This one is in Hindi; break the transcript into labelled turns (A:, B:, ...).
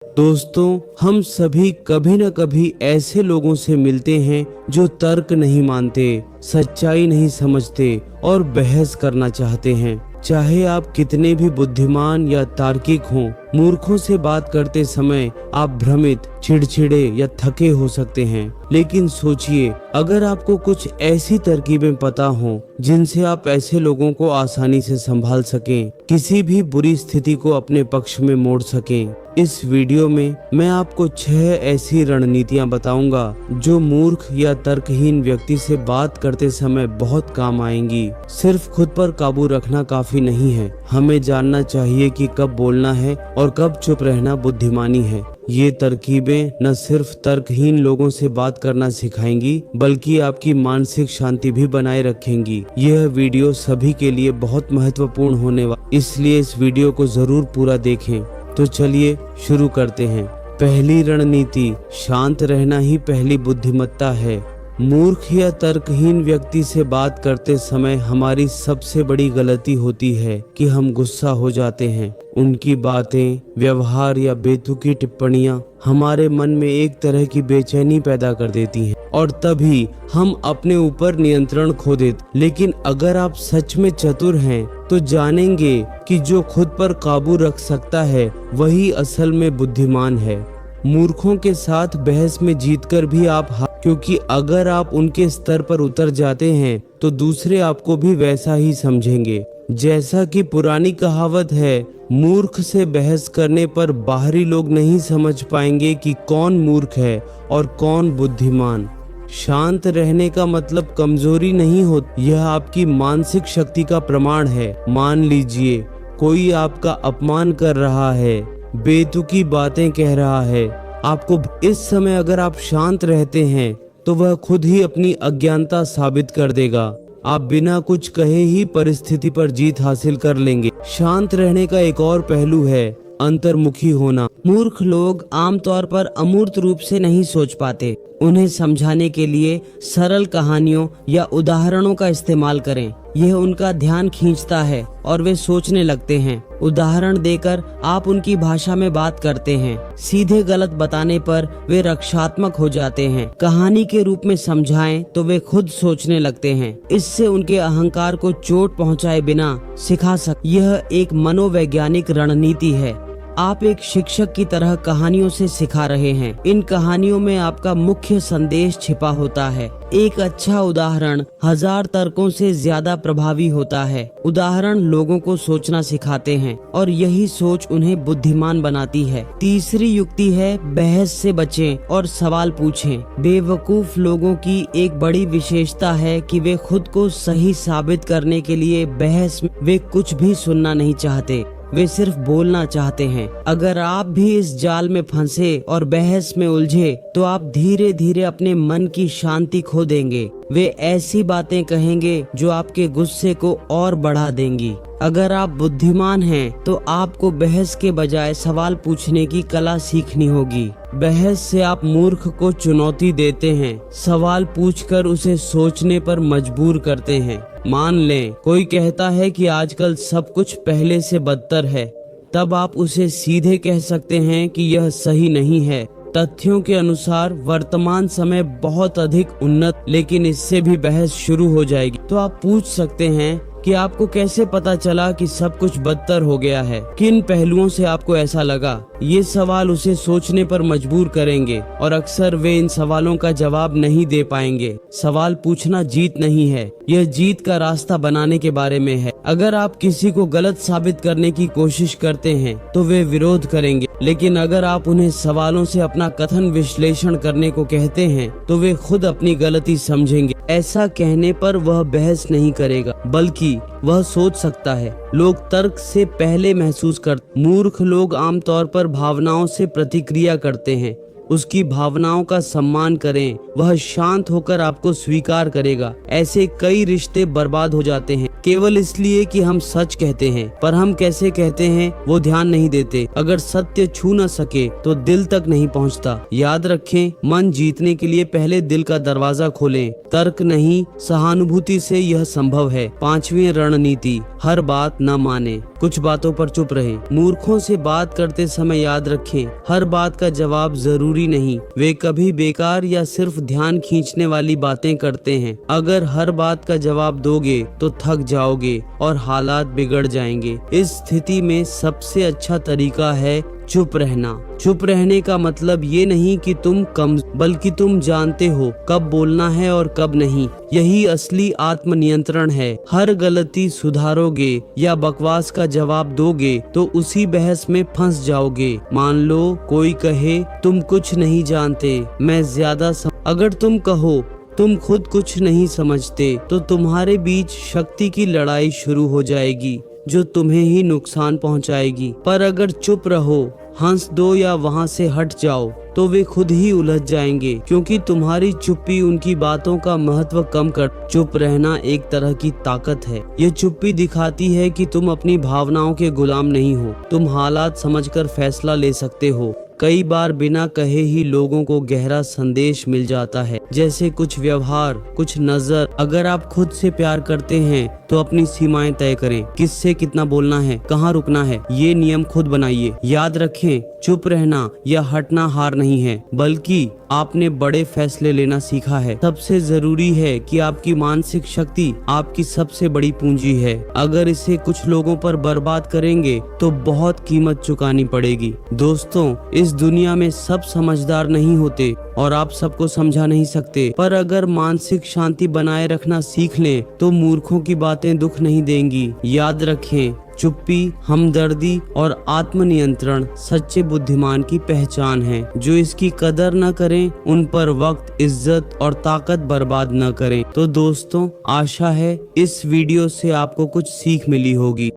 A: दोस्तों, हम सभी कभी न कभी ऐसे लोगों से मिलते हैं जो तर्क नहीं मानते, सच्चाई नहीं समझते और बहस करना चाहते हैं। चाहे आप कितने भी बुद्धिमान या तार्किक हों, मूर्खों से बात करते समय आप भ्रमित, चिड़चिड़े या थके हो सकते हैं। लेकिन सोचिए, अगर आपको कुछ ऐसी तरकीबें पता हों जिनसे आप ऐसे लोगों को आसानी से संभाल सकें, किसी भी बुरी स्थिति को अपने पक्ष में मोड़ सकें। इस वीडियो में मैं आपको 6 ऐसी रणनीतियां बताऊंगा जो मूर्ख या तर्कहीन व्यक्ति से बात करते समय बहुत काम आएंगी। सिर्फ खुद पर काबू रखना काफी नहीं है, हमें जानना चाहिए कि कब बोलना है और कब चुप रहना बुद्धिमानी है। ये तरकीबें न सिर्फ तर्कहीन लोगों से बात करना सिखाएंगी, बल्कि आपकी मानसिक शांति भी बनाए रखेंगी। यह वीडियो सभी के लिए बहुत महत्वपूर्ण होने वाला, इसलिए इस वीडियो को जरूर पूरा देखें। तो चलिए शुरू करते हैं। पहली रणनीति, शांत रहना ही पहली बुद्धिमत्ता है। मूर्ख या तर्कहीन व्यक्ति से बात करते समय हमारी सबसे बड़ी गलती होती है कि हम गुस्सा हो जाते हैं। उनकी बातें, व्यवहार या बेतुकी टिप्पणियां हमारे मन में एक तरह की बेचैनी पैदा कर देती हैं और तभी हम अपने ऊपर नियंत्रण खो देते। लेकिन अगर आप सच में चतुर हैं तो जानेंगे कि जो खुद पर काबू रख सकता है वही असल में बुद्धिमान है। मूर्खों के साथ बहस में जीतकर भी आप क्योंकि अगर आप उनके स्तर पर उतर जाते हैं तो दूसरे आपको भी वैसा ही समझेंगे। जैसा कि पुरानी कहावत है, मूर्ख से बहस करने पर बाहरी लोग नहीं समझ पाएंगे कि कौन मूर्ख है और कौन बुद्धिमान। शांत रहने का मतलब कमजोरी नहीं होती, यह आपकी मानसिक शक्ति का प्रमाण है। मान लीजिए कोई आपका अपमान कर रहा है, बेतुकी बातें कह रहा है आपको, इस समय अगर आप शांत रहते हैं तो वह खुद ही अपनी अज्ञानता साबित कर देगा। आप बिना कुछ कहे ही परिस्थिति पर जीत हासिल कर लेंगे। शांत रहने का एक और पहलू है अंतर्मुखी होना।
B: मूर्ख लोग आमतौर पर अमूर्त रूप से नहीं सोच पाते। उन्हें समझाने के लिए सरल कहानियों या उदाहरणों का इस्तेमाल करें। यह उनका ध्यान खींचता है और वे सोचने लगते हैं। उदाहरण देकर आप उनकी भाषा में बात करते हैं। सीधे गलत बताने पर वे रक्षात्मक हो जाते हैं। कहानी के रूप में समझाएं तो वे खुद सोचने लगते हैं। इससे उनके अहंकार को चोट पहुंचाए बिना सिखा सकते। यह एक मनोवैज्ञानिक रणनीति है। आप एक शिक्षक की तरह कहानियों से सिखा रहे हैं। इन कहानियों में आपका मुख्य संदेश छिपा होता है। एक अच्छा उदाहरण 1000 तर्कों से ज्यादा प्रभावी होता है। उदाहरण लोगों को सोचना सिखाते हैं और यही सोच उन्हें बुद्धिमान बनाती है। तीसरी युक्ति है बहस से बचें और सवाल पूछें। बेवकूफ लोगों की एक बड़ी विशेषता है कि वे खुद को सही साबित करने के लिए बहस में वे कुछ भी सुनना नहीं चाहते, वे सिर्फ बोलना चाहते हैं। अगर आप भी इस जाल में फंसे और बहस में उलझे तो आप धीरे धीरे अपने मन की शांति खो देंगे। वे ऐसी बातें कहेंगे जो आपके गुस्से को और बढ़ा देंगी। अगर आप बुद्धिमान हैं तो आपको बहस के बजाय सवाल पूछने की कला सीखनी होगी। बहस से आप मूर्ख को चुनौती देते हैं, सवाल पूछकर उसे सोचने पर मजबूर करते हैं। मान लें कोई कहता है कि आजकल सब कुछ पहले से बदतर है, तब आप उसे सीधे कह सकते हैं कि यह सही नहीं है। तथ्यों के अनुसार वर्तमान समय बहुत अधिक उन्नत, लेकिन इससे भी बहस शुरू हो जाएगी। तो आप पूछ सकते हैं कि आपको कैसे पता चला कि सब कुछ बदतर हो गया है, किन पहलुओं से आपको ऐसा लगा। ये सवाल उसे सोचने पर मजबूर करेंगे और अक्सर वे इन सवालों का जवाब नहीं दे पाएंगे। सवाल पूछना जीत नहीं है, यह जीत का रास्ता बनाने के बारे में है। अगर आप किसी को गलत साबित करने की कोशिश करते हैं तो वे विरोध करेंगे, लेकिन अगर आप उन्हें सवालों से अपना कथन विश्लेषण करने को कहते हैं तो वे खुद अपनी गलती समझेंगे। ऐसा कहने पर वह बहस नहीं करेगा, बल्कि वह सोच सकता है। लोग तर्क से पहले महसूस करते। मूर्ख लोग आमतौर पर भावनाओं से प्रतिक्रिया करते हैं। उसकी भावनाओं का सम्मान करें, वह शांत होकर आपको स्वीकार करेगा। ऐसे कई रिश्ते बर्बाद हो जाते हैं केवल इसलिए कि हम सच कहते हैं, पर हम कैसे कहते हैं वो ध्यान नहीं देते। अगर सत्य छू न सके तो दिल तक नहीं पहुंचता। याद रखें, मन जीतने के लिए पहले दिल का दरवाजा खोलें, तर्क नहीं, सहानुभूति से यह संभव है। 5वीं रणनीति, हर बात न माने।
A: कुछ बातों पर चुप रहे। मूर्खों से बात करते समय याद रखें, हर बात का जवाब जरूरी नहीं। वे कभी बेकार या सिर्फ ध्यान खींचने वाली बातें करते हैं। अगर हर बात का जवाब दोगे तो थक जाओगे और हालात बिगड़ जाएंगे। इस स्थिति में सबसे अच्छा तरीका है चुप रहना। चुप रहने का मतलब ये नहीं कि तुम कम, बल्कि तुम जानते हो कब बोलना है और कब नहीं। यही असली आत्मनियंत्रण है। हर गलती सुधारोगे या बकवास का जवाब दोगे तो उसी बहस में फंस जाओगे। मान लो कोई कहे तुम कुछ नहीं जानते, मैं ज्यादा अगर तुम कहो तुम खुद कुछ नहीं समझते तो तुम्हारे बीच शक्ति की लड़ाई शुरू हो जाएगी जो तुम्हें ही नुकसान पहुंचाएगी। पर अगर चुप रहो, हंस दो या वहां से हट जाओ तो वे खुद ही उलझ जाएंगे, क्योंकि तुम्हारी चुप्पी उनकी बातों का महत्व कम कर। चुप रहना एक तरह की ताकत है। ये चुप्पी दिखाती है कि तुम अपनी भावनाओं के गुलाम नहीं हो। तुम हालात समझकर फैसला ले सकते हो। कई बार बिना कहे ही लोगों को गहरा संदेश मिल जाता है, जैसे कुछ व्यवहार, कुछ नजर। अगर आप खुद से प्यार करते हैं तो अपनी सीमाएं तय करें। किससे कितना बोलना है, कहाँ रुकना है, ये नियम खुद बनाइए। याद रखें, चुप रहना या हटना हार नहीं है, बल्कि आपने बड़े फैसले लेना सीखा है। सबसे जरूरी है कि आपकी मानसिक शक्ति आपकी सबसे बड़ी पूंजी है। अगर इसे कुछ लोगों पर बर्बाद करेंगे तो बहुत कीमत चुकानी पड़ेगी। दोस्तों, इस दुनिया में सब समझदार नहीं होते और आप सबको समझा नहीं सकते, पर अगर मानसिक शांति बनाए रखना सीख लें तो मूर्खों की बातें दुख नहीं देंगी। याद रखें, चुप्पी, हमदर्दी और आत्मनियंत्रण सच्चे बुद्धिमान की पहचान है। जो इसकी कदर न करें उन पर वक्त, इज्जत और ताकत बर्बाद न करें। तो दोस्तों, आशा है इस वीडियो से आपको कुछ सीख मिली होगी।